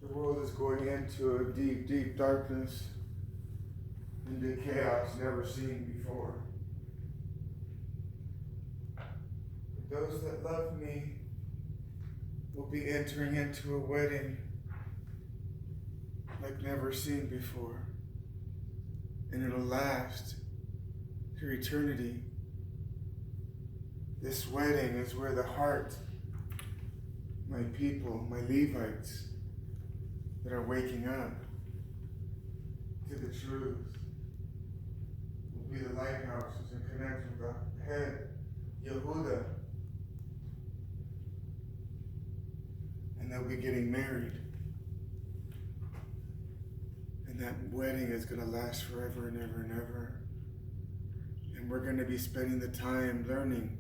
The world is going into a deep, deep darkness, into chaos never seen before. Those that love me will be entering into a wedding like never seen before. And it'll last through eternity. This wedding is where the heart, my people, my Levites that are waking up to the truth, will be the lighthouses and connect with the head, Yehuda. And they'll be getting married. And that wedding is going to last forever and ever and ever. And we're going to be spending the time learning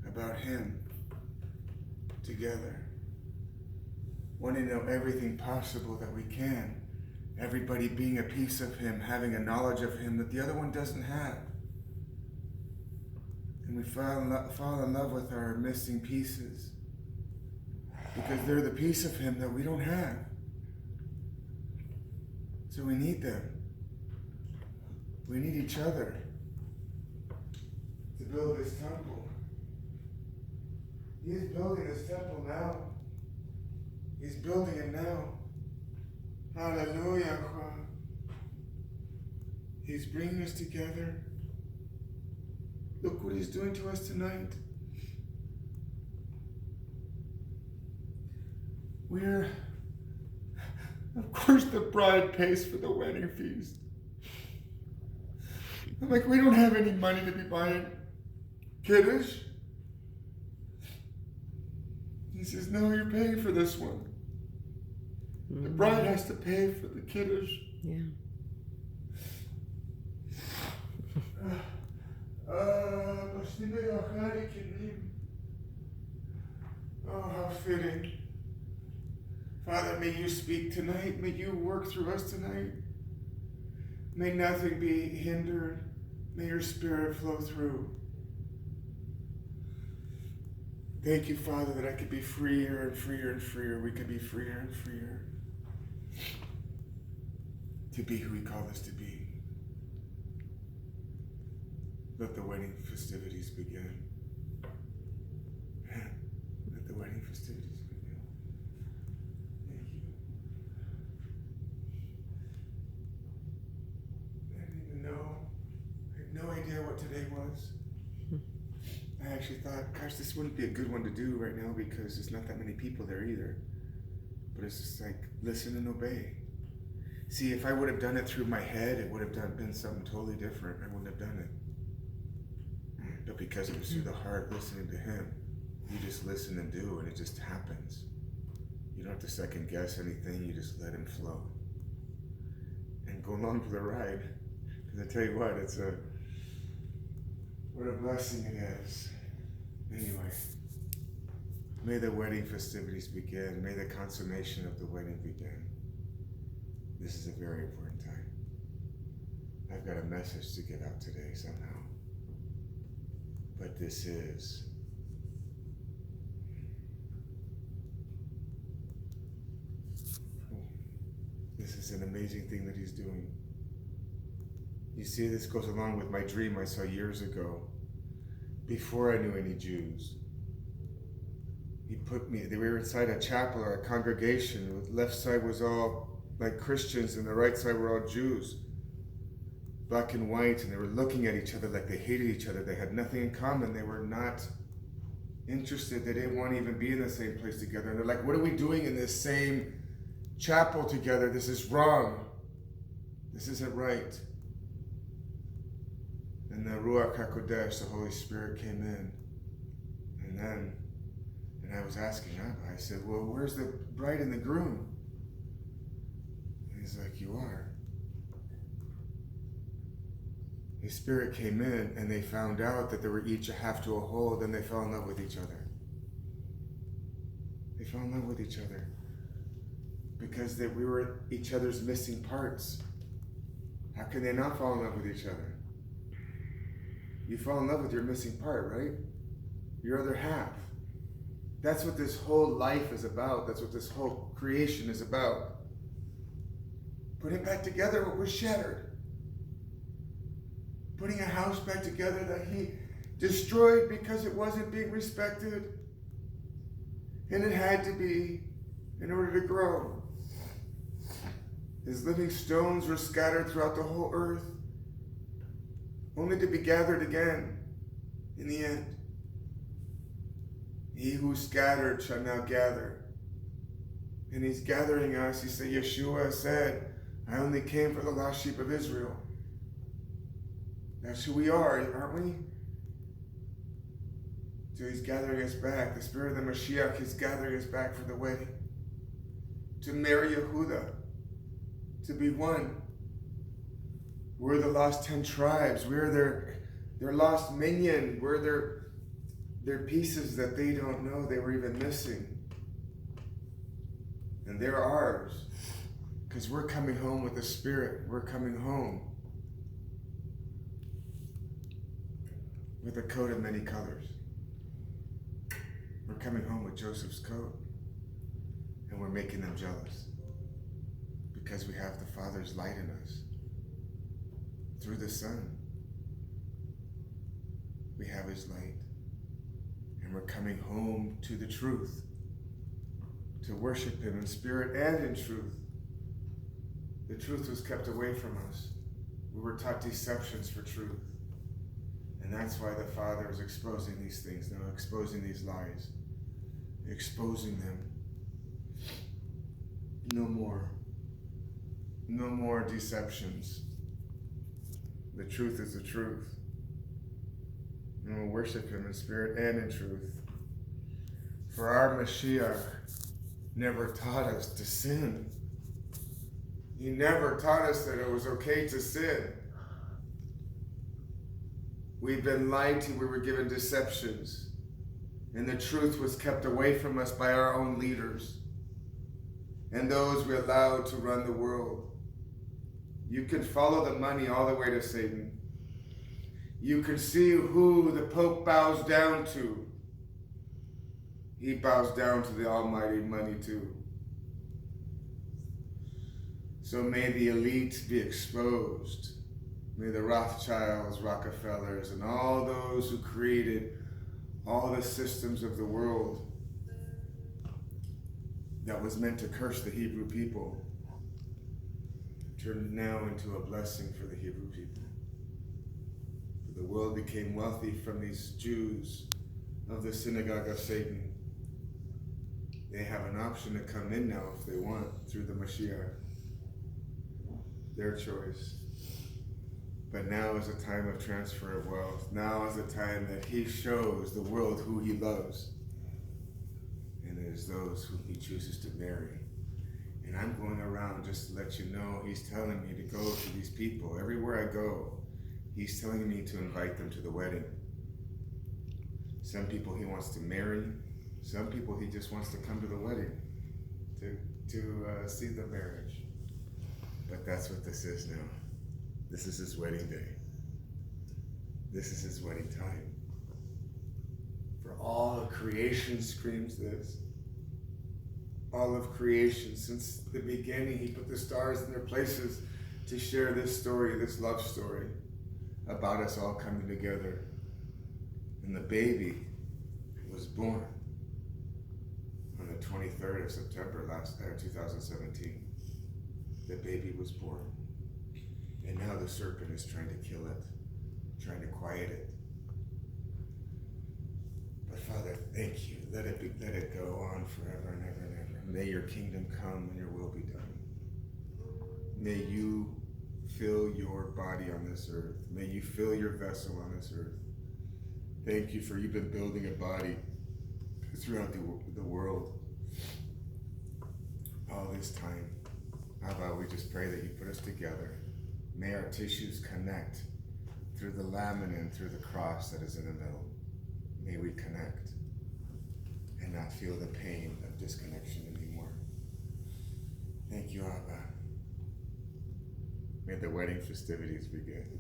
about him together. Wanting to know everything possible that we can. Everybody being a piece of him, having a knowledge of him that the other one doesn't have. And we fall in love with our missing pieces. Because they're the piece of him that we don't have. So we need them. We need each other to build this temple. He is building this temple now. He's building it now. Hallelujah. He's bringing us together. Look what he's doing to us tonight. Of course the bride pays for the wedding feast. I'm like, we don't have any money to be buying kiddush. He says, no, you're paying for this one. The bride has to pay for the kiddush. Yeah. Oh, how fitting. Father, may you speak tonight. May you work through us tonight. May nothing be hindered. May your spirit flow through. Thank you, Father, that I could be freer and freer and freer. We could be freer and freer to be who he called us to be. Let the wedding festivities begin. Let the wedding festivities begin. Thank you. I didn't even know. I had no idea what today was. I actually thought, gosh, this wouldn't be a good one to do right now because there's not that many people there either. But it's just like, listen and obey. See, if I would have done it through my head, it would have been something totally different. I wouldn't have done it. But because it was through the heart, listening to him, you just listen and do, and it just happens. You don't have to second guess anything, you just let him flow. And go along for the ride. Because I tell you what, what a blessing it is. Anyway, may the wedding festivities begin. May the consummation of the wedding begin. This is a very important time. I've got a message to get out today somehow. But this is an amazing thing that he's doing. You see, this goes along with my dream I saw years ago, before I knew any Jews. They were inside a chapel or a congregation. The left side was all like Christians and the right side were all Jews. Black and white, and they were looking at each other like they hated each other. They had nothing in common. They were not interested. They didn't want to even be in the same place together. And they're like, what are we doing in this same chapel together? This is wrong. This isn't right. And the Ruach HaKodesh, the Holy Spirit, came in. And I was asking Abba, I said, well, where's the bride and the groom? And he's like, you are. The Spirit came in and they found out that they were each a half to a whole, then they fell in love with each other. They fell in love with each other because we were each other's missing parts. How can they not fall in love with each other? You fall in love with your missing part, right? Your other half. That's what this whole life is about. That's what this whole creation is about. Putting back together what was shattered. Putting a house back together that he destroyed because it wasn't being respected. And it had to be in order to grow. His living stones were scattered throughout the whole earth, only to be gathered again in the end. He who scattered shall now gather. And he's gathering us. He said, Yeshua said, I only came for the lost sheep of Israel. That's who we are, aren't we? So he's gathering us back. The spirit of the Mashiach is gathering us back for the wedding. To marry Yehuda. To be one. We're the lost 10 tribes. We're their lost minion. We're their pieces that they don't know they were even missing. And they're ours. Because we're coming home with the Spirit. We're coming home with a coat of many colors. We're coming home with Joseph's coat. And we're making them jealous. Because we have the Father's light in us. Through the Son. We have his light. And we're coming home to the truth. To worship him in spirit and in truth. The truth was kept away from us. We were taught deceptions for truth. And that's why the Father is exposing these things now, exposing these lies, exposing them. No more. No more deceptions. The truth is the truth. And we'll worship him in spirit and in truth. For our Mashiach never taught us to sin. He never taught us that it was okay to sin. We've been lied to, we were given deceptions. And the truth was kept away from us by our own leaders. And those we allowed to run the world. You can follow the money all the way to Satan. You can see who the Pope bows down to. He bows down to the almighty money too. So may the elite be exposed. May the Rothschilds, Rockefellers, and all those who created all the systems of the world that was meant to curse the Hebrew people turn now into a blessing for the Hebrew people. For the world became wealthy from these Jews of the synagogue of Satan. They have an option to come in now if they want through the Mashiach. Their choice. But now is a time of transfer of wealth. Now is a time that he shows the world who he loves. And it is those whom he chooses to marry. And I'm going around just to let you know, he's telling me to go to these people. Everywhere I go, he's telling me to invite them to the wedding. Some people he wants to marry. Some people he just wants to come to the wedding to see the marriage. But that's what this is now. This is his wedding day. This is his wedding time. For all of creation screams this. All of creation, since the beginning, he put the stars in their places to share this story, this love story about us all coming together. And the baby was born on the 23rd of September 2017. The baby was born. And now the serpent is trying to kill it, trying to quiet it. But Father, thank you. Let it go on forever and ever and ever. May your kingdom come and your will be done. May you fill your body on this earth. May you fill your vessel on this earth. Thank you for you've been building a body throughout the world all this time. How about we just pray that you put us together. May our tissues connect through the laminin, through the cross that is in the middle. May we connect and not feel the pain of disconnection anymore. Thank you, Abba. May the wedding festivities begin.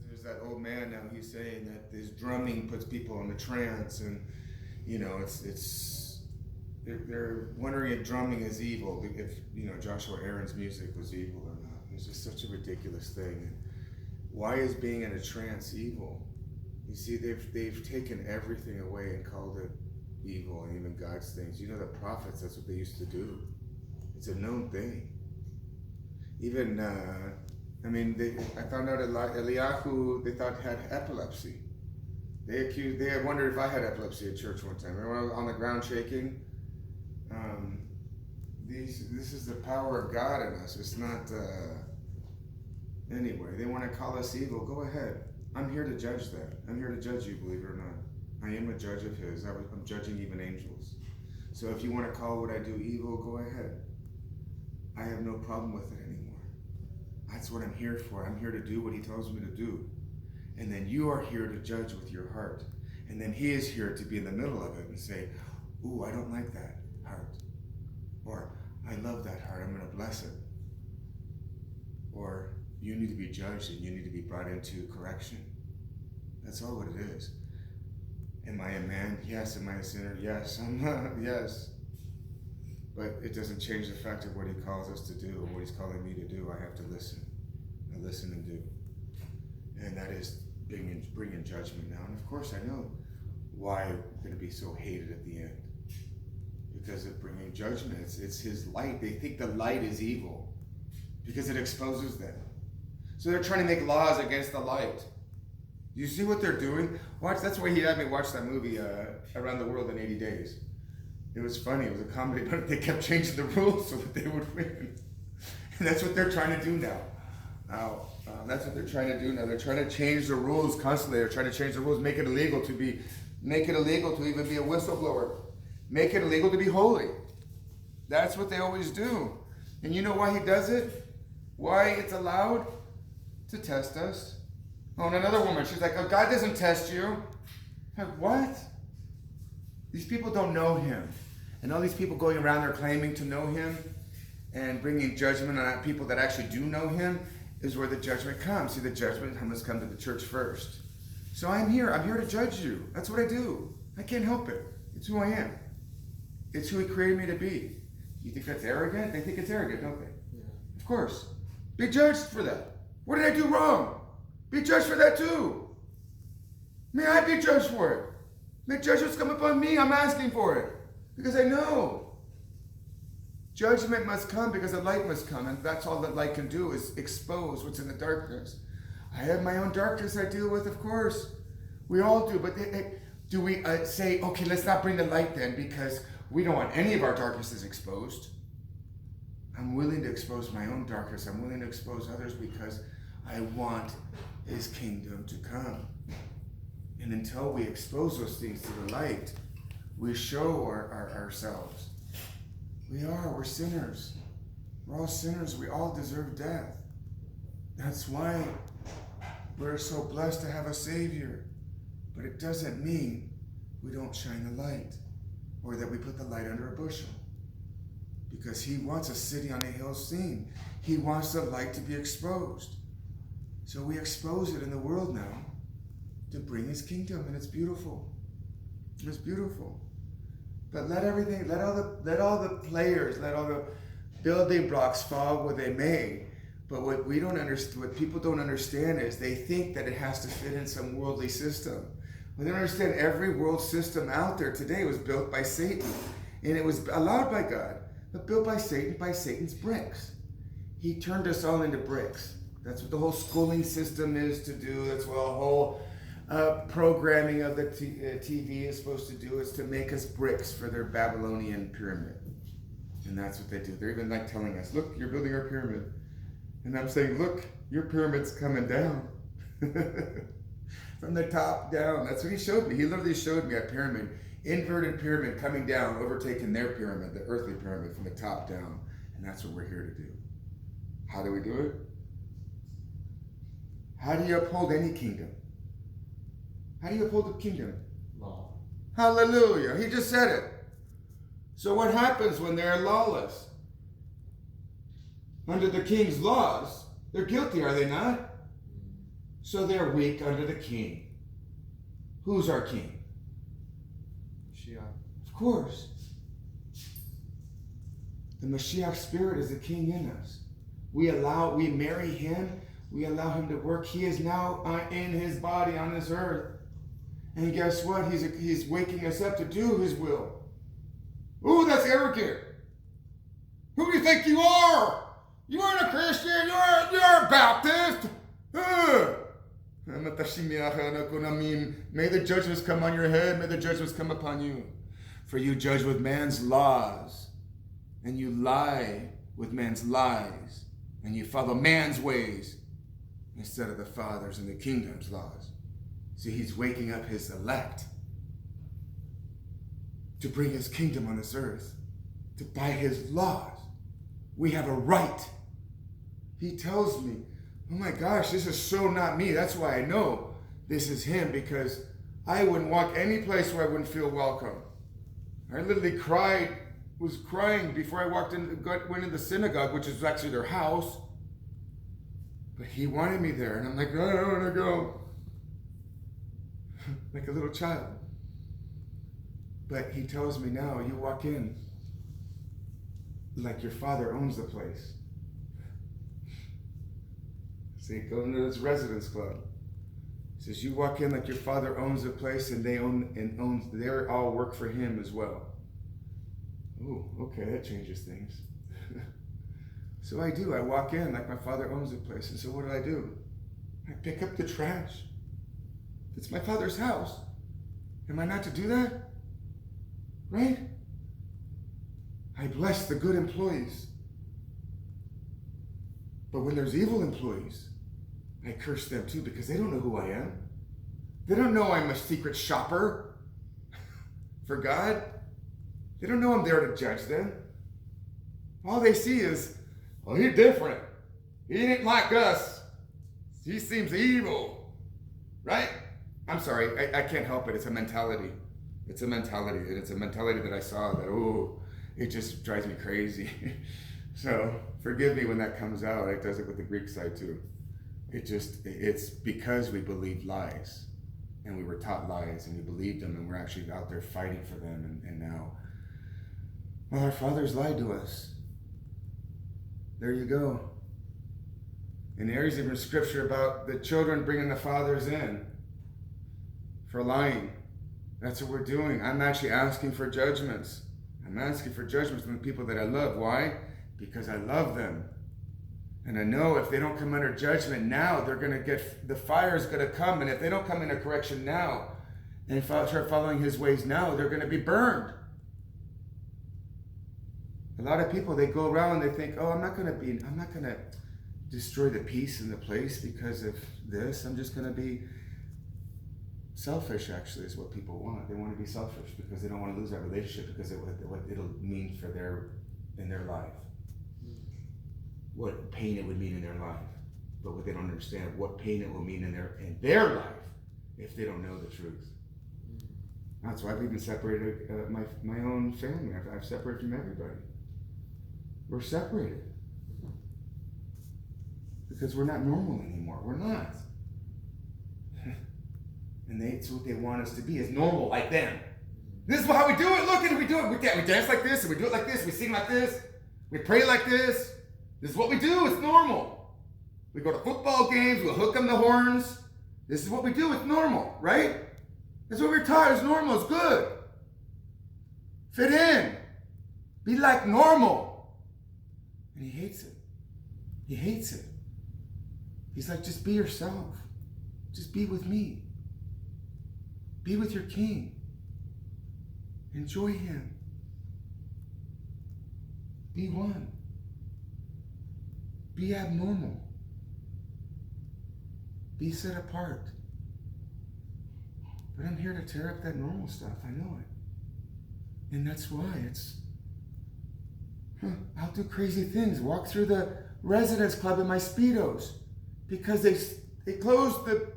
There's that old old man now. He's saying that this drumming puts people in a trance, and they're wondering if drumming is evil, if Joshua Aaron's music was evil or not. It's just such a ridiculous thing. Why is being in a trance evil? You see, they've taken everything away and called it evil, and even God's things. The prophets, that's what they used to do. It's a known thing. Even, I found out Eliyahu, they thought had epilepsy. They had wondered if I had epilepsy at church one time. Remember, I was on the ground shaking? This is the power of God in us. It's not, anyway, they want to call us evil. Go ahead. I'm here to judge that. I'm here to judge you, believe it or not. I am a judge of his. I'm judging even angels. So if you want to call what I do evil, go ahead. I have no problem with it anymore. That's what I'm here for. I'm here to do what he tells me to do. And then you are here to judge with your heart. And then he is here to be in the middle of it and say, ooh, I don't like that heart. Or, I love that heart. I'm going to bless it. Or, you need to be judged and you need to be brought into correction. That's all what it is. Am I a man? Yes. Am I a sinner? Yes. I'm not. Yes. But it doesn't change the fact of what he calls us to do and what he's calling me to do. I have to listen. I listen and do. And that is bringing judgment now. And of course I know why I'm going to be so hated at the end. Because of bringing judgment. It's his light. They think the light is evil because it exposes them. So they're trying to make laws against the light. You see what they're doing? That's why he had me watch that movie, Around the World in 80 Days. It was funny. It was a comedy, but they kept changing the rules so that they would win. And that's what they're trying to do now. That's what they're trying to do now. They're trying to change the rules constantly. They're trying to change the rules, make it illegal to even be a whistleblower. Make it illegal to be holy. That's what they always do. And you know why he does it? Why it's allowed? To test us. Oh, and another woman, she's like, oh, God doesn't test you. I'm like, what? These people don't know him. And all these people going around there claiming to know him and bringing judgment on people that actually do know him is where the judgment comes. See, the judgment must come to the church first. So I'm here to judge you. That's what I do. I can't help it. It's who I am. It's who he created me to be. You think that's arrogant? They think it's arrogant, don't they? Yeah. Of course. Be judged for that. What did I do wrong? Be judged for that too. May I be judged for it? May judgments come upon me. I'm asking for it. Because I know. Judgment must come because the light must come. And that's all that light can do is expose what's in the darkness. I have my own darkness I deal with, of course. We all do. But do we say, okay, let's not bring the light then because we don't want any of our darknesses exposed? I'm willing to expose my own darkness. I'm willing to expose others because I want his kingdom to come. And until we expose those things to the light, we show ourselves. We're sinners. We're all sinners. We all deserve death. That's why we're so blessed to have a Savior. But it doesn't mean we don't shine the light or that we put the light under a bushel. Because he wants a city on a hill seen. He wants the light to be exposed. So we expose it in the world now to bring his kingdom, and it's beautiful. It's beautiful. But let all the players, let all the building blocks fall where they may. But what people don't understand is they think that it has to fit in some worldly system. Well, they don't understand every world system out there today was built by Satan. And it was allowed by God, but built by Satan, by Satan's bricks. He turned us all into bricks. That's what the whole schooling system is to do. That's what the whole programming of the TV is supposed to do, is to make us bricks for their Babylonian pyramid. And that's what they do. They're even like telling us, look, you're building our pyramid. And I'm saying, look, your pyramid's coming down. From the top down. That's what he showed me. He literally showed me a pyramid, inverted pyramid coming down, overtaking their pyramid, the earthly pyramid, from the top down. And that's what we're here to do. How do we do it? How do you uphold any kingdom? How do you uphold the kingdom? Law. Hallelujah. He just said it. So what happens when they're lawless? Under the king's laws, they're guilty, are they not? So they're weak under the king. Who's our king? Mashiach. Of course. The Mashiach spirit is the king in us. We marry him, we allow him to work. He is now in his body on this earth. And guess what? He's waking us up to do his will. Ooh, that's arrogant. Who do you think you are? You aren't a Christian, you're a Baptist. May the judgments come on your head, may the judgments come upon you. For you judge with man's laws, and you lie with man's lies, and you follow man's ways instead of the Father's and the kingdom's laws. See, he's waking up his elect to bring his kingdom on this earth, to by his laws. We have a right. He tells me, oh my gosh, this is so not me. That's why I know this is him, because I wouldn't walk any place where I wouldn't feel welcome. I literally was crying before I went into the synagogue, which is actually their house. But he wanted me there, and I'm like, I don't want to go. Like a little child. But he tells me now, you walk in like your Father owns the place. See, go into this residence club. He says, you walk in like your Father owns the place, and they all work for him as well. Oh, okay, that changes things. So I do. I walk in like my Father owns the place. And so what do? I pick up the trash. It's my Father's house. Am I not to do that? Right? I bless the good employees. But when there's evil employees, I curse them too, because they don't know who I am. They don't know I'm a secret shopper for God. They don't know I'm there to judge them. All they see is, oh, he's different. He ain't like us. He seems evil. Right? I'm sorry, I can't help it. It's a mentality. It's a mentality. And it's a mentality that I saw that, it just drives me crazy. So forgive me when that comes out. It does it with the Greek side too. It's because we believed lies. And we were taught lies, and we believed them, and we're actually out there fighting for them. And now, well, our fathers lied to us. There you go. And there's even scripture about the children bringing the fathers in for lying. That's what we're doing. I'm actually asking for judgments. I'm asking for judgments from the people that I love. Why? Because I love them. And I know if they don't come under judgment now, the fire is going to come. And if they don't come into correction now and start following his ways now, they're going to be burned. A lot of people, they go around and they think, I'm not going to destroy the peace in the place because of this. I'm just going to be selfish, actually, is what people want. They want to be selfish because they don't want to lose that relationship because of what it'll mean in their life. What pain it would mean in their life. But what they don't understand, what pain it will mean in their life if they don't know the truth. That's why I've even separated my own family. I've separated from everybody. We're separated. Because we're not normal anymore. We're not. And it's what they want us to be, is normal like them. This is how we do it. Look at it. We do it. We dance like this, and we do it like this. We sing like this. We pray like this. This is what we do. It's normal. We go to football games. We'll hook them the horns. This is what we do. It's normal, right? That's what we're taught. It's normal. It's good. Fit in. Be like normal. And he hates it. He hates it. He's like, just be yourself. Just be with me. Be with your king. Enjoy him. Be one. Be abnormal. Be set apart. But I'm here to tear up that normal stuff. I know it. And that's why I'll do crazy things. Walk through the residence club in my Speedos. Because they closed the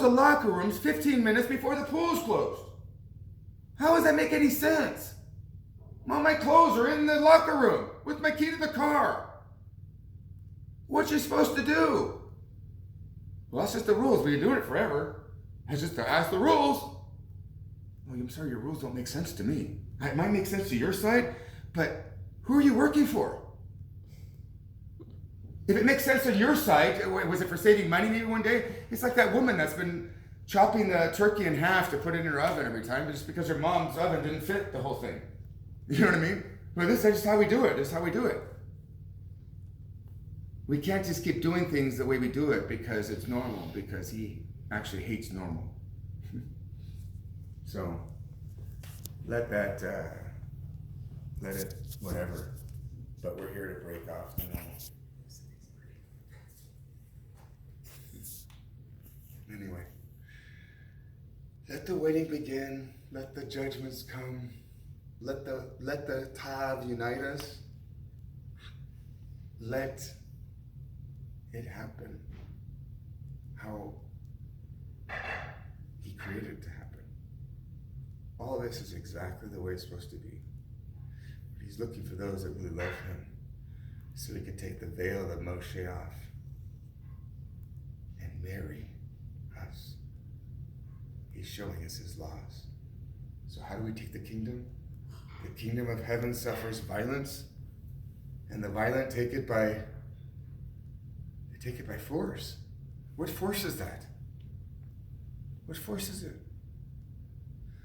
locker rooms 15 minutes before the pool's closed. How does that make any sense? Well, my clothes are in the locker room with my key to the car. What you supposed to do? Well, that's just the rules. We've been doing it forever. That's the rules. Well, I'm sorry, your rules don't make sense to me. It might make sense to your side, but who are you working for? If it makes sense on your side, was it for saving money maybe one day? It's like that woman that's been chopping the turkey in half to put it in her oven every time, just because her mom's oven didn't fit the whole thing. You know what I mean? Well, this is just how we do it. This is how we do it. We can't just keep doing things the way we do it because it's normal, because he actually hates normal. So, let it, whatever. But we're here to break off the normal. Anyway, let the wedding begin. Let the judgments come. Let the Tav unite us. Let it happen how he created it to happen. All this is exactly the way it's supposed to be. But he's looking for those that really love him so he can take the veil of Moshe off and marry us. He's showing us his laws. So how do we take the kingdom? The kingdom of heaven suffers violence, and the violent take it by force. What force is that? What force is it?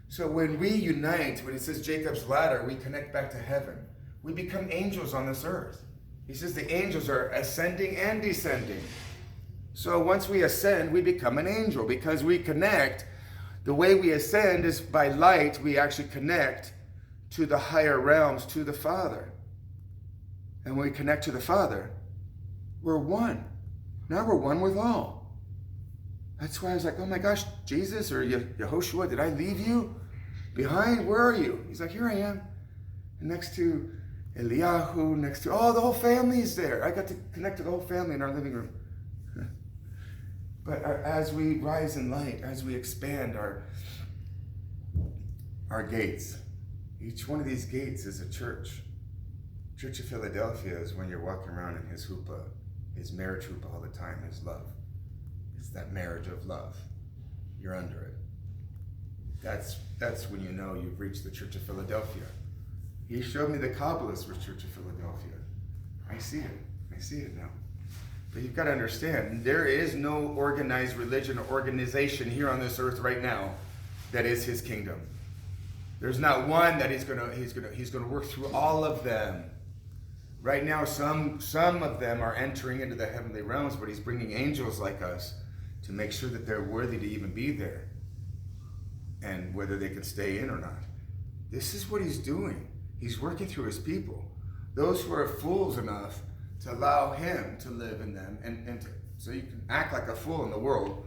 So when we unite, when it says Jacob's ladder, we connect back to heaven. We become angels on this earth. He says the angels are ascending and descending. So once we ascend, we become an angel because we connect. The way we ascend is by light. We actually connect to the higher realms, to the Father. And when we connect to the Father, we're one. Now we're one with all. That's why I was like, oh my gosh, Jesus or Yehoshua, did I leave you behind? Where are you? He's like, here I am. And next to Eliyahu, next to, the whole family is there. I got to connect to the whole family in our living room. But as we rise in light, as we expand our gates, each one of these gates is a church. Church of Philadelphia is when you're walking around in his huppah, his marriage huppah all the time, his love. It's that marriage of love. You're under it. That's when you know you've reached the Church of Philadelphia. He showed me the Kabbalist for Church of Philadelphia. I see it now. But you've got to understand, there is no organized religion or organization here on this earth right now that is his kingdom. There's not one that he's gonna work through all of them. Right now, some of them are entering into the heavenly realms, but he's bringing angels like us to make sure that they're worthy to even be there, and whether they can stay in or not. This is what he's doing. He's working through his people, those who are fools enough to allow him to live in them, so you can act like a fool in the world.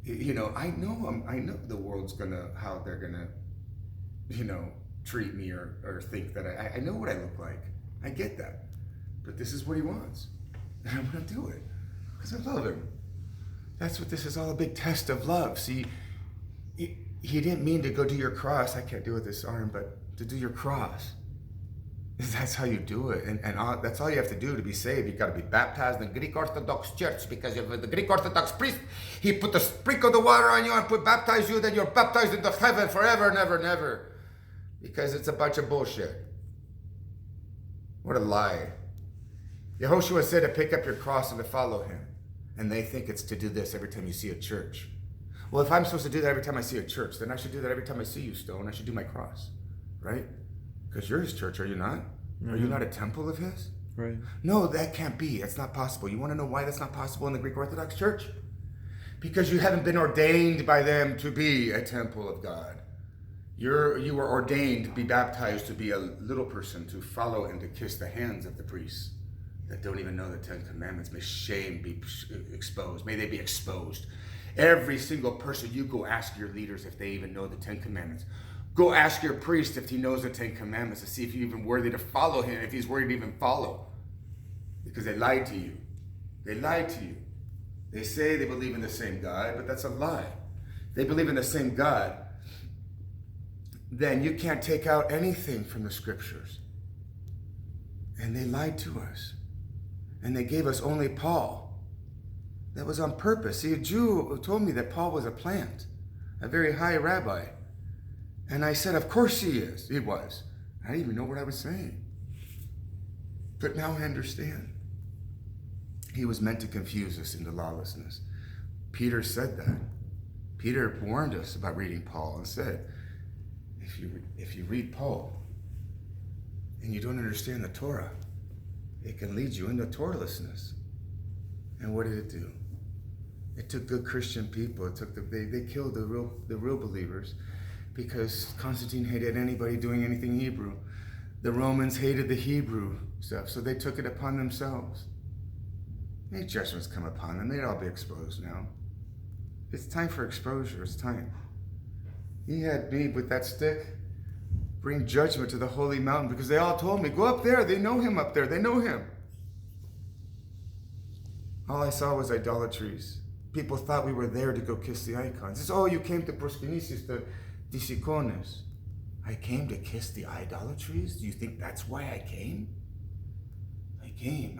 You know, I know the world's how they're gonna, treat me or think that I know what I look like. I get that. But this is what he wants. And I'm going to do it because I love him. That's what this is all, a big test of love. See, he didn't mean to go do your cross. I can't do it with this arm, but to do your cross. That's how you do it. And that's all you have to do to be saved. You've got to be baptized in the Greek Orthodox Church, because if the Greek Orthodox priest, he sprinkled the water on you and baptize you, then you're baptized into heaven forever and ever and ever. Because it's a bunch of bullshit. What a lie. Yehoshua said to pick up your cross and to follow him. And they think it's to do this every time you see a church. Well, if I'm supposed to do that every time I see a church, then I should do that every time I see you, Stone. I should do my cross. Right? Because you're his church, are you not? Mm-hmm. Are you not a temple of his? Right. No, that can't be. That's not possible. You want to know why that's not possible in the Greek Orthodox Church? Because you haven't been ordained by them to be a temple of God. You were ordained to be baptized, to be a little person, to follow and to kiss the hands of the priests that don't even know the 10 Commandments. May shame be exposed. May they be exposed. Every single person, you go ask your leaders if they even know the 10 Commandments. Go ask your priest if he knows the 10 Commandments to see if you're even worthy to follow him, if he's worthy to even follow. Because they lied to you. They lied to you. They say they believe in the same God, but that's a lie. They believe in the same God, then you can't take out anything from the scriptures. And they lied to us. And they gave us only Paul. That was on purpose. See, a Jew told me that Paul was a plant, a very high rabbi. And I said, of course he is. He was. I didn't even know what I was saying. But now I understand. He was meant to confuse us into lawlessness. Peter said that. Peter warned us about reading Paul and said, if you read Paul and you don't understand the Torah, it can lead you into Torahlessness. And what did it do? It took good Christian people. It took they killed the real believers, because Constantine hated anybody doing anything Hebrew. The Romans hated the Hebrew stuff, so they took it upon themselves. Any judgments come upon them, they'd all be exposed now. It's time for exposure, it's time. He had me with that stick bring judgment to the holy mountain, because they all told me, go up there, they know him up there, they know him. All I saw was idolatries. People thought we were there to go kiss the icons. It's, oh, you came to Proskinesis, the Disicones. I came to kiss the idolatries? Do you think that's why I came?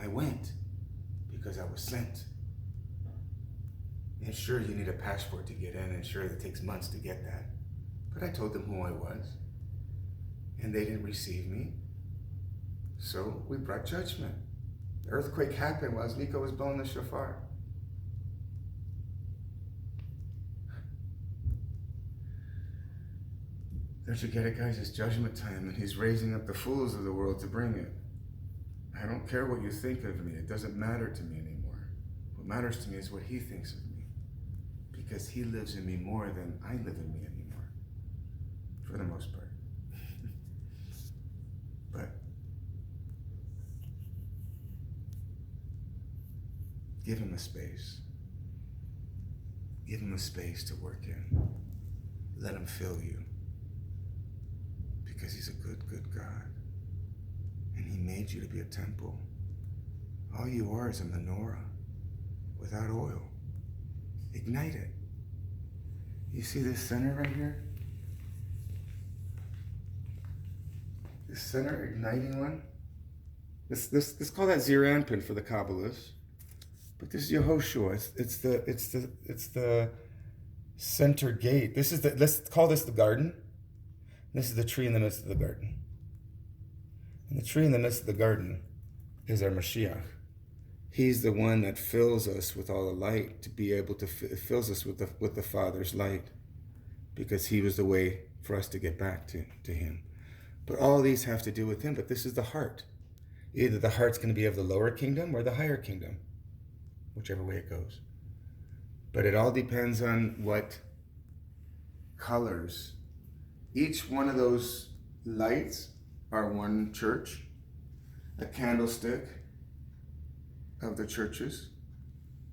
I went, because I was sent. And sure, you need a passport to get in, and sure, it takes months to get that. But I told them who I was, and they didn't receive me. So we brought judgment. The earthquake happened while Miko was blowing the shofar. Don't you get it, guys? It's judgment time, and he's raising up the fools of the world to bring it. I don't care what you think of me. It doesn't matter to me anymore. What matters to me is what he thinks of me, because he lives in me more than I live in me anymore, for the most part. But give him a space. Give him a space to work in. Let him fill you. Because he's a good, good God. And he made you to be a temple. All you are is a menorah without oil. Ignite it. You see this center right here? This center igniting one? Let's call that Zeranpin for the Kabbalists. But this is Yehoshua. It's the center gate. Let's call this the garden. This is the tree in the midst of the garden. And the tree in the midst of the garden is our Mashiach. He's the one that fills us with all the light to be able to, fills us with the Father's light, because he was the way for us to get back to him. But all these have to do with him, but this is the heart. Either the heart's going to be of the lower kingdom or the higher kingdom, whichever way it goes. But it all depends on what colors. Each one of those lights are one church, a candlestick of the churches.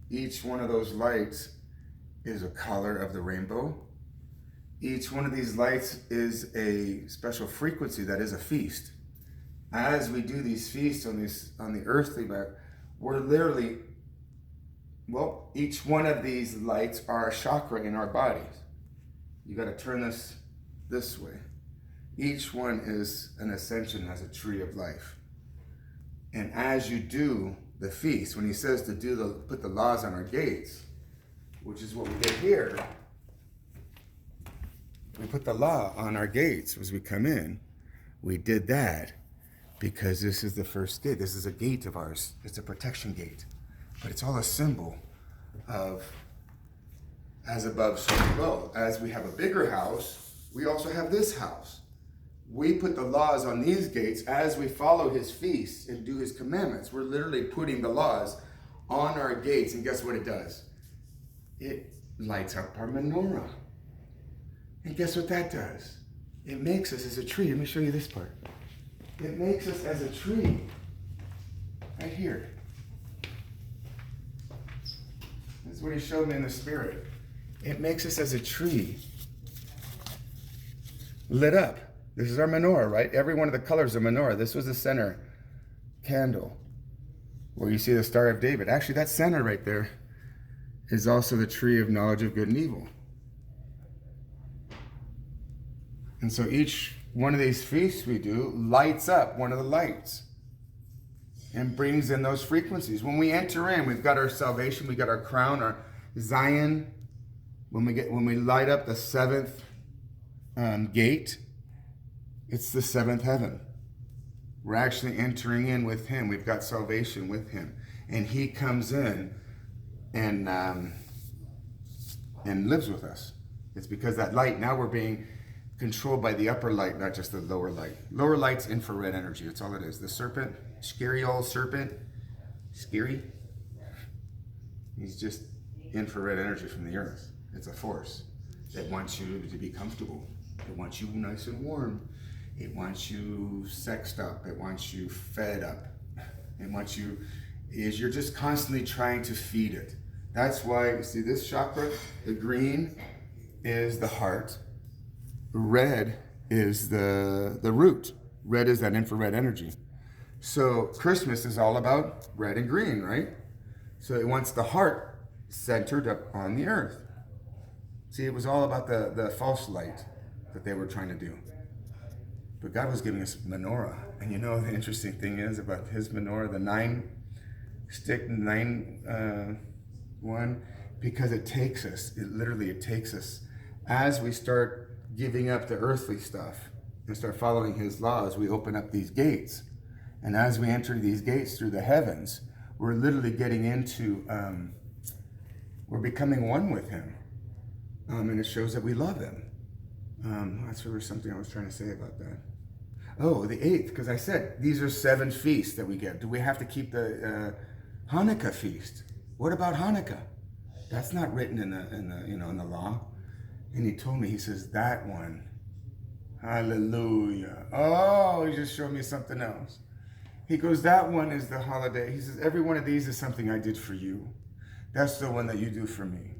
Each one of those lights is a color of the rainbow. Each one of these lights is a special frequency that is a feast. As we do these feasts on the earthly map, we're literally, each one of these lights are a chakra in our bodies. You got to turn this way. Each one is an ascension as a tree of life. And as you do the feast, when he says to put the laws on our gates, which is what we did here, we put the law on our gates as we come in. We did that because this is the first gate. This is a gate of ours. It's a protection gate. But it's all a symbol of as above, so below. As we have a bigger house, we also have this house. We put the laws on these gates as we follow his feasts and do his commandments. We're literally putting the laws on our gates, and guess what it does? It lights up our menorah. And guess what that does? It makes us as a tree. Let me show you this part. It makes us as a tree. Right here. This is what he showed me in the spirit. It makes us as a tree. Lit up. This is our menorah, right? Every one of the colors of menorah. This was the center candle where you see the Star of David. Actually, that center right there is also the tree of knowledge of good and evil. And so each one of these feasts we do lights up one of the lights. and brings in those frequencies. When we enter in, we've got our salvation, we got our crown, our Zion. When we light up the seventh gate, it's the seventh heaven. We're actually entering in with him. We've got salvation with him, and he comes in and lives with us. It's because that light, now we're being controlled by the upper light, not just the lower light. Lower light's infrared energy. That's all it is. The serpent, scary old serpent, scary. He's just infrared energy from the earth. It's a force that wants you to be comfortable. It wants you nice and warm. It wants you sexed up. It wants you fed up. It wants you, you're just constantly trying to feed it. That's why, you see this chakra, the green is the heart. Red is the root. Red is that infrared energy. So Christmas is all about red and green, right? So it wants the heart centered up on the earth. See, it was all about the false light that they were trying to do. But God was giving us menorah. And you know the interesting thing is about his menorah, the 9-stick, 1, because it takes us, it takes us, as we start giving up the earthly stuff and start following his laws, we open up these gates. And as we enter these gates through the heavens, we're literally getting into, we're becoming one with him. And it shows that we love him. That's really something I was trying to say about that. Oh, the 8th, because I said these are 7 feasts that we get. Do we have to keep the Hanukkah feast? What about Hanukkah? That's not written in the law. And he told me, he says, that one, hallelujah. Oh, he just showed me something else. He goes, that one is the holiday. He says, every one of these is something I did for you. That's the one that you do for me.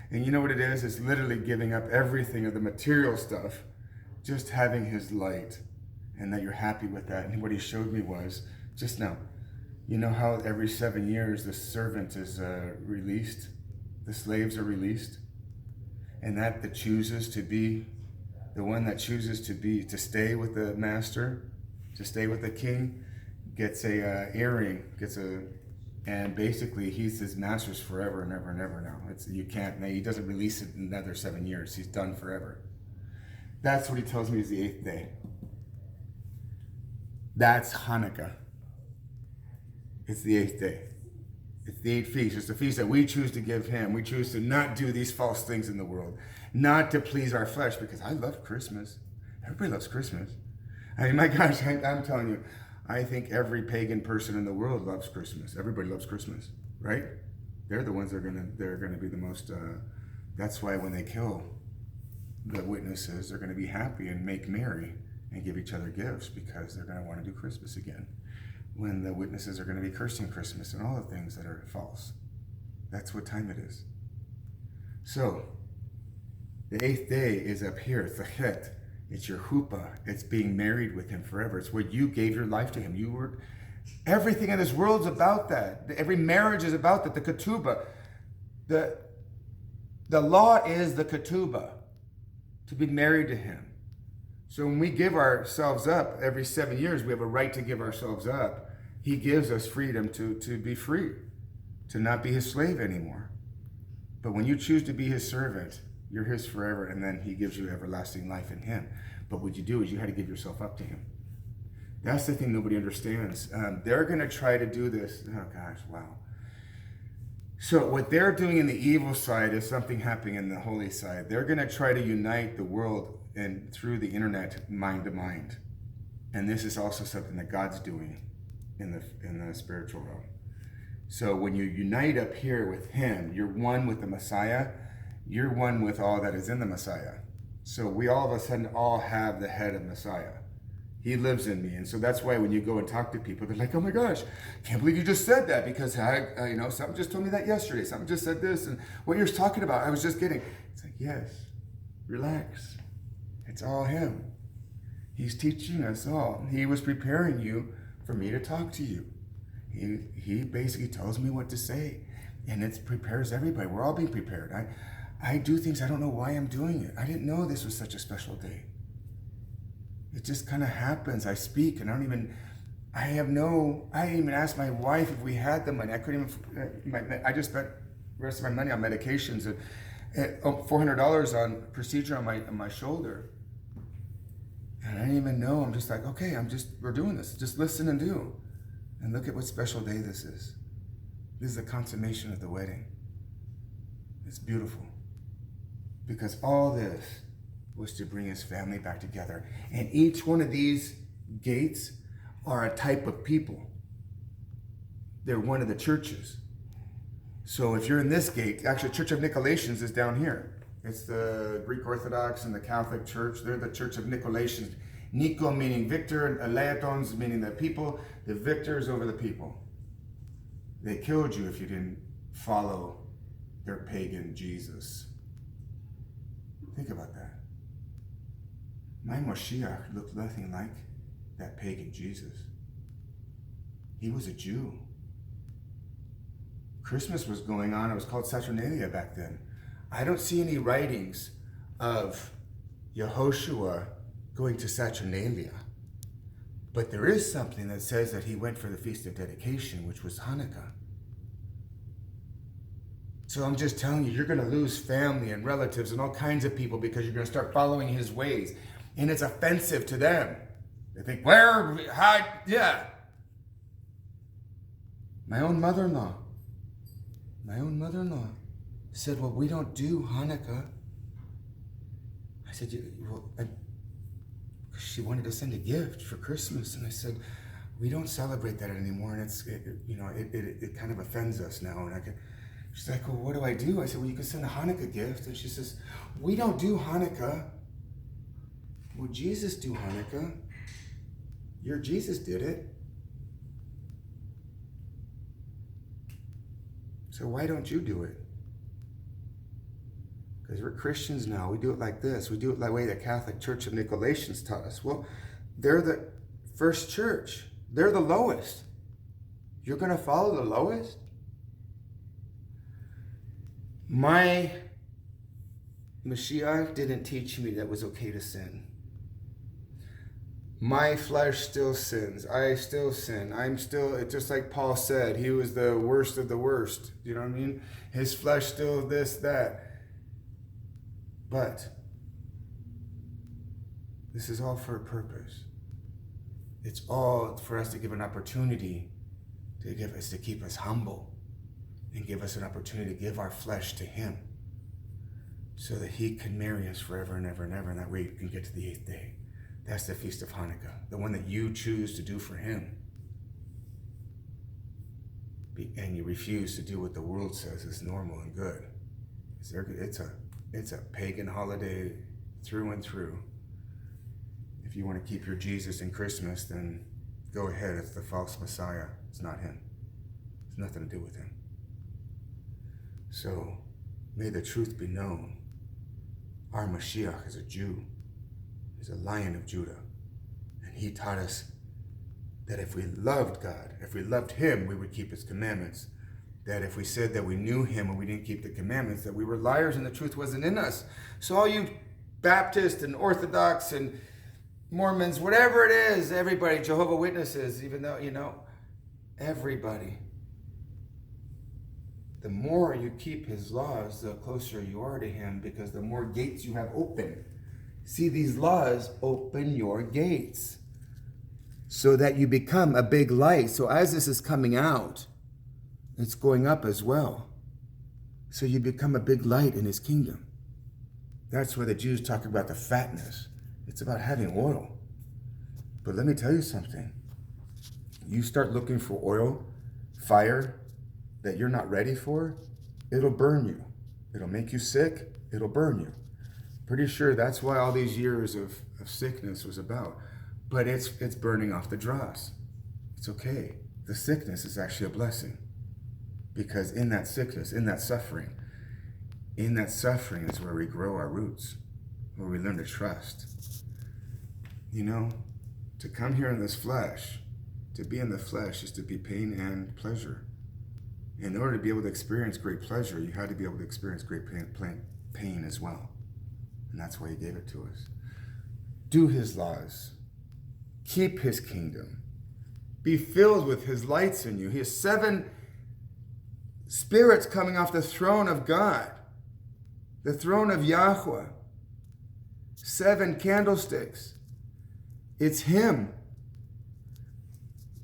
And you know what it is? It's literally giving up everything of the material stuff, just having his light, and that you're happy with that. And what he showed me was, just now, you know how every 7 years the servant is released? The slaves are released? And that chooses to be, the one that chooses to stay with the master, to stay with the king, gets a earring, and basically he's his master's forever and ever and ever now. He doesn't release it in another 7 years. He's done forever. That's what he tells me is the 8th day. That's Hanukkah. It's the 8th day. It's the 8th feast. It's the feast that we choose to give him. We choose to not do these false things in the world, not to please our flesh, because I love Christmas. Everybody loves Christmas. I mean, my gosh, I'm telling you, I think every pagan person in the world loves Christmas. Everybody loves Christmas, right? They're the ones that are gonna be the most. That's why when they kill the witnesses, they're gonna be happy and make merry and give each other gifts, because they're gonna want to do Christmas again. When the witnesses are going to be cursing Christmas and all the things that are false. That's what time it is. So, the 8th day is up here. It's the chet. It's your huppah. It's being married with him forever. It's where you gave your life to him. Everything in this world's about that. Every marriage is about that. The ketubah. The law is the ketubah, to be married to him. So when we give ourselves up every 7 years, we have a right to give ourselves up. He gives us freedom to be free, to not be his slave anymore. But when you choose to be his servant, you're his forever, and then he gives you everlasting life in him. But what you do is you had to give yourself up to him. That's the thing nobody understands. They're going to try to do this. Oh gosh, wow. So what they're doing in the evil side is something happening in the holy side. They're going to try to unite the world and through the internet, mind to mind. And this is also something that God's doing in the spiritual realm. So when you unite up here with him, you're one with the Messiah. You're one with all that is in the Messiah. So we all of a sudden all have the head of Messiah. He lives in me. And so that's why when you go and talk to people, they're like, oh my gosh, can't believe you just said that, because something just told me that yesterday. Something just said this. And what you're talking about, I was just getting. It's like, yes, relax. It's all him. He's teaching us all. He was preparing you for me to talk to you. He basically tells me what to say, and it prepares everybody. We're all being prepared. I do things, I don't know why I'm doing it. I didn't know this was such a special day. It just kind of happens. I speak and I don't even, I didn't even ask my wife if we had the money. I couldn't even, I just spent the rest of my money on medications and $400 on procedure on my shoulder. And I didn't even know. I'm just like, okay, we're doing this. Just listen and do. And look at what special day this is. This is the consummation of the wedding. It's beautiful. Because all this was to bring his family back together. And each one of these gates are a type of people. They're one of the churches. So if you're in this gate, actually Church of Nicolaitans is down here. It's the Greek Orthodox and the Catholic Church. They're the Church of Nicolaitans. Nico meaning victor, and Laetons meaning the people. The victors over the people. They killed you if you didn't follow their pagan Jesus. Think about that. My Moshiach looked nothing like that pagan Jesus. He was a Jew. Christmas was going on. It was called Saturnalia back then. I don't see any writings of Yehoshua going to Saturnalia. But there is something that says that he went for the Feast of Dedication, which was Hanukkah. So I'm just telling you, you're going to lose family and relatives and all kinds of people because you're going to start following his ways. And it's offensive to them. They think, where? How? Yeah. My own mother-in-law said, well, we don't do Hanukkah. I said, she wanted to send a gift for Christmas. And I said, we don't celebrate that anymore. And it kind of offends us now. And she's like, well, what do I do? I said, well, you can send a Hanukkah gift. And she says, we don't do Hanukkah. Well, Jesus do Hanukkah. Your Jesus did it. So why don't you do it? Because we're Christians now. We do it like this. We do it the way the Catholic Church of Nicolaitans taught us. Well, they're the first church. They're the lowest. You're going to follow the lowest? My Mashiach didn't teach me that it was okay to sin. My flesh still sins. I still sin. It's just like Paul said, he was the worst of the worst. You know what I mean? His flesh still this, that. But this is all for a purpose. It's all for us to give an opportunity to keep us humble and give us an opportunity to give our flesh to him so that he can marry us forever and ever and ever, and that way we can get to the 8th day. That's the Feast of Hanukkah, the one that you choose to do for him. And you refuse to do what the world says is normal and good. It's a pagan holiday through and through. If you want to keep your Jesus in Christmas, then go ahead. It's the false Messiah. It's not him. It's nothing to do with him. So, may the truth be known. Our Mashiach is a Jew. He's a Lion of Judah. And he taught us that if we loved God, if we loved him, we would keep his commandments. That if we said that we knew him and we didn't keep the commandments, that we were liars and the truth wasn't in us. So all you Baptists and Orthodox and Mormons, whatever it is, everybody, Jehovah's Witnesses, even though, everybody. The more you keep his laws, the closer you are to him, because the more gates you have open. See, these laws open your gates so that you become a big light. So as this is coming out, it's going up as well. So you become a big light in his kingdom. That's where the Jews talk about the fatness. It's about having oil. But let me tell you something. You start looking for oil, fire, that you're not ready for, it'll burn you. It'll make you sick. It'll burn you. Pretty sure that's why all these years of sickness was about. But it's burning off the dross. It's okay. The sickness is actually a blessing. Because in that sickness, in that suffering is where we grow our roots, where we learn to trust. To come here in this flesh, to be in the flesh is to be pain and pleasure. In order to be able to experience great pleasure, you had to be able to experience great pain as well. And that's why he gave it to us. Do his laws. Keep his kingdom. be filled with his lights in you. He has 7 spirits coming off the throne of God, the throne of Yahweh. 7 candlesticks. It's him.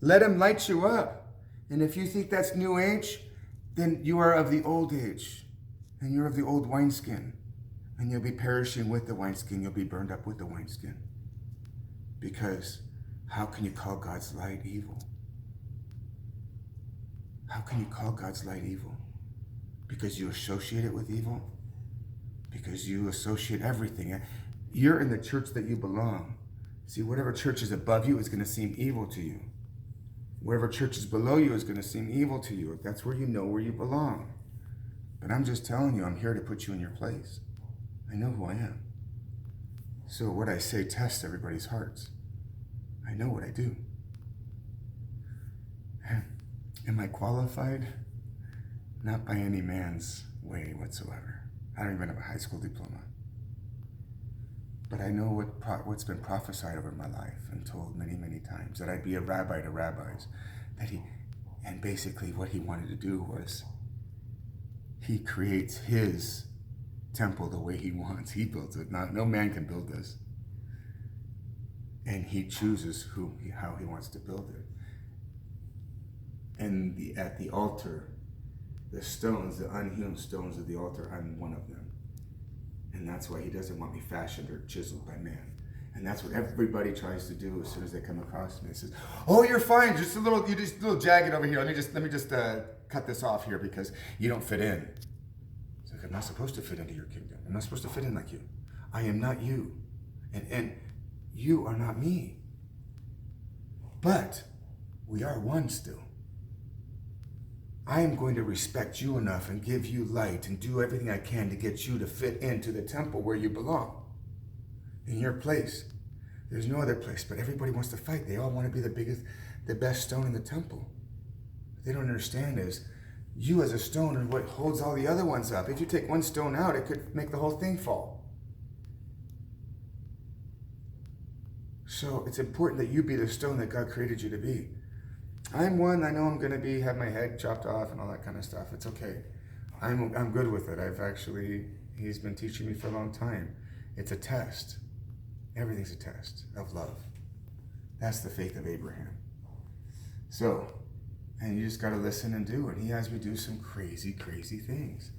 Let him light you up. And if you think that's new age, then you are of the old age. And you're of the old wineskin. And you'll be perishing with the wineskin. You'll be burned up with the wineskin. Because how can you call God's light evil? How can you call God's light evil? Because you associate it with evil? Because you associate everything. You're in the church that you belong. See, whatever church is above you is going to seem evil to you. Wherever church is below you is going to seem evil to you. That's where you know where you belong. But I'm just telling you, I'm here to put you in your place. I know who I am. So what I say tests everybody's hearts. I know what I do. Am I qualified? Not by any man's way whatsoever. I don't even have a high school diploma. But I know what's been prophesied over my life and told many, many times, that I'd be a rabbi to rabbis. And basically what he wanted to do was, he creates his temple the way he wants. He builds it. No man can build this. And he chooses how he wants to build it. And at the altar, the stones, the unhewn stones of the altar, I'm one of them. And that's why he doesn't want me fashioned or chiseled by man. And that's what everybody tries to do as soon as they come across me. It says, "Oh, you're fine. You're just a little jagged over here. Let me just cut this off here because you don't fit in." It's like, I'm not supposed to fit into your kingdom. I'm not supposed to fit in like you. I am not you, and you are not me. But we are one still. I am going to respect you enough and give you light and do everything I can to get you to fit into the temple where you belong. In your place. There's no other place, but everybody wants to fight. They all want to be the best stone in the temple. What they don't understand is, you as a stone are what holds all the other ones up. If you take one stone out, it could make the whole thing fall. So it's important that you be the stone that God created you to be. I'm one, I know I'm going to have my head chopped off and all that kind of stuff. It's okay. I'm good with it. He's been teaching me for a long time. It's a test. Everything's a test of love. That's the faith of Abraham. So, and you just got to listen and do. And he has me do some crazy, crazy things.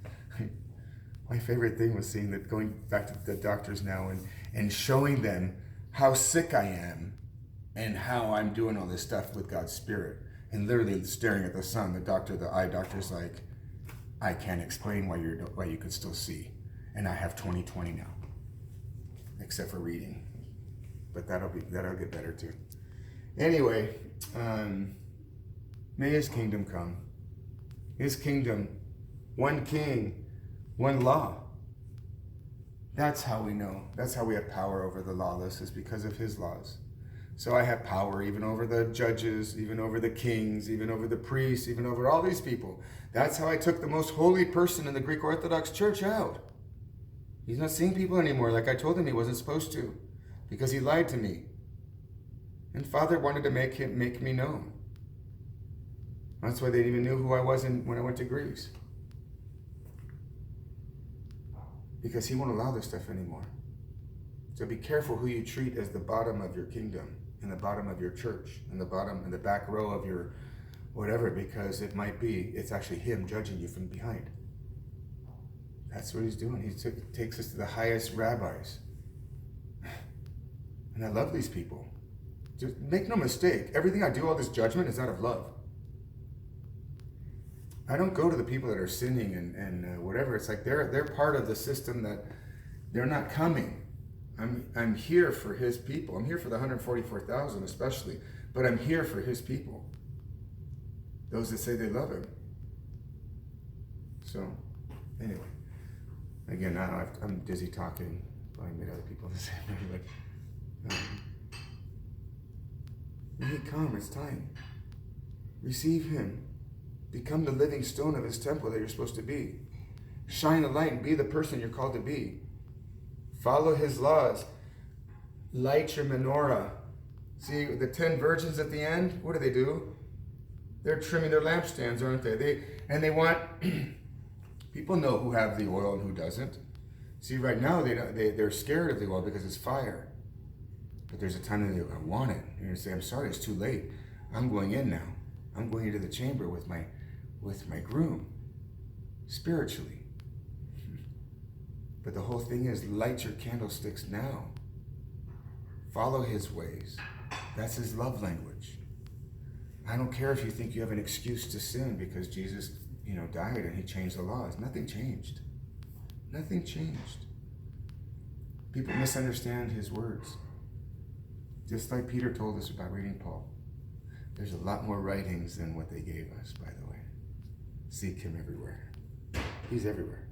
My favorite thing was going back to the doctors now and showing them how sick I am and how I'm doing all this stuff with God's Spirit. And literally staring at the sun, the eye doctor's like, "I can't explain why you could still see. And I have 20/20 now. Except for reading. But that'll get better too." Anyway, may his kingdom come. His kingdom, one king, one law. That's how we know. That's how we have power over the lawless, is because of his laws. So I have power even over the judges, even over the kings, even over the priests, even over all these people. That's how I took the most holy person in the Greek Orthodox Church out. He's not seeing people anymore like I told him he wasn't supposed to, because he lied to me. And Father wanted to make me known. That's why they even knew who I was when I went to Greece. Because he won't allow this stuff anymore. So be careful who you treat as the bottom of your kingdom, in the bottom of your church, in the back row of your whatever, because it's actually him judging you from behind. That's what he's doing. He takes us to the highest rabbis. And I love these people. Just make no mistake, everything I do, all this judgment, is out of love. I don't go to the people that are sinning and whatever. It's like they're part of the system that they're not coming. I'm here for his people. I'm here for the 144,000 especially, but I'm here for his people. Those that say they love him. So, anyway. Again, now I'm dizzy talking. Probably made other people the same way, but when he comes, it's time. Receive him. Become the living stone of his temple that you're supposed to be. Shine a light and be the person you're called to be. Follow his laws. Light your menorah. See, the 10 virgins at the end, what do? They're trimming their lampstands, aren't they? They want, people know who have the oil and who doesn't. See, right now, they're scared of the oil because it's fire. But there's a time that they're going to want it. You're going to say, I'm sorry, it's too late. I'm going in now. I'm going into the chamber with my groom, spiritually. But the whole thing is, light your candlesticks now. Follow his ways. That's his love language. I don't care if you think you have an excuse to sin because Jesus, died and he changed the laws. Nothing changed. Nothing changed. People misunderstand his words. Just like Peter told us about reading Paul. There's a lot more writings than what they gave us, by the way. Seek him everywhere. He's everywhere.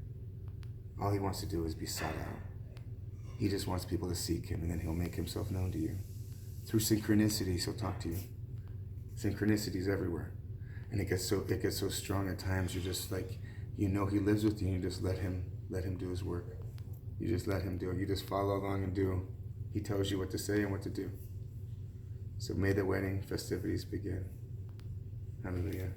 All he wants to do is be sought out. He just wants people to seek him, and then he'll make himself known to you. Through synchronicities, he'll talk to you. Synchronicities everywhere. And it gets so strong at times, you're just like, he lives with you, and you just let him do his work. You just let him do it. You just follow along and do. He tells you what to say and what to do. So may the wedding festivities begin. Hallelujah.